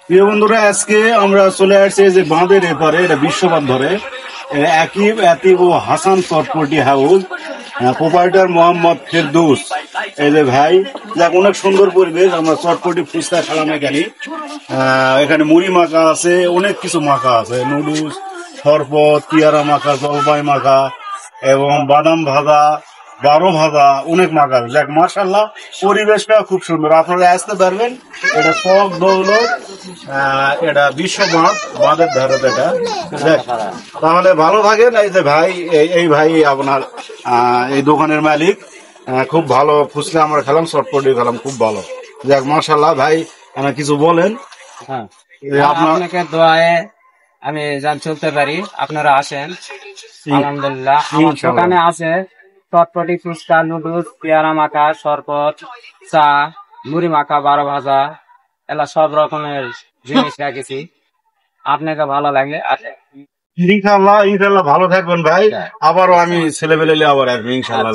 প্রিয় বন্ধুরা, আজকে আমরা চলে আসছি যে বাঁধের এপারে, এটা বিশ্ববাঁধ ধরে একিব এতিব ও হাসান চটপটি হাউস, প্রোপাইটার মোহাম্মদ ফেরদৌস। এই যে ভাই, দেখ অনেক সুন্দর পরিবেশ। আমরা চটপটি ফুচকা খেলাম এখানে। এখানে মুড়ি মাখা আছে, অনেক কিছু মাখা আছে, নুডলস, শরবত, পেয়ারা মাখা, জলপাই মাখা এবং বাদাম ভাজা, বারো ভাজা, অনেক মাখা আছে। দেখ মাশাল্লাহ, পরিবেশটা খুব সুন্দর। আপনারা আসতে পারবেন। এটা সব দৌলত, এটা বিশ্ব বাঁধ, বাঁধের ধারে এটা। দেখ, তাহলে ভালো থাকেন। এই যে ভাই, এই ভাই আপনার এই দোকানের মালিক। খুব ভালো ফুচকা আমরা খেলাম, চটপটি খেলাম, খুব ভালো। দেখ মাশাল্লাহ ভাই, কিছু বলেন। হ্যাঁ, আপনার আপনাকে দোয়ায় আমি যান চলতে পারি, আপনারা আসেন। আলহামদুলিল্লাহ, আমার ইনশাল্লাহ। দোকানে আছে চটপটি, ফুচকা, নুডলস, পেয়ারা মাখা, শরবত, চা, মুড়ি মাখা, বারো ভাজা, এলা সব রকমের জিনিস রেখেছি। আপনাকে ভালো লাগলে আসেন। ইনশাল্লাহ ইনশাল্লাহ, ভালো থাকবেন ভাই। আবারও আমি ছেলেবেলে আবার আসবো ইনশাল্লাহ।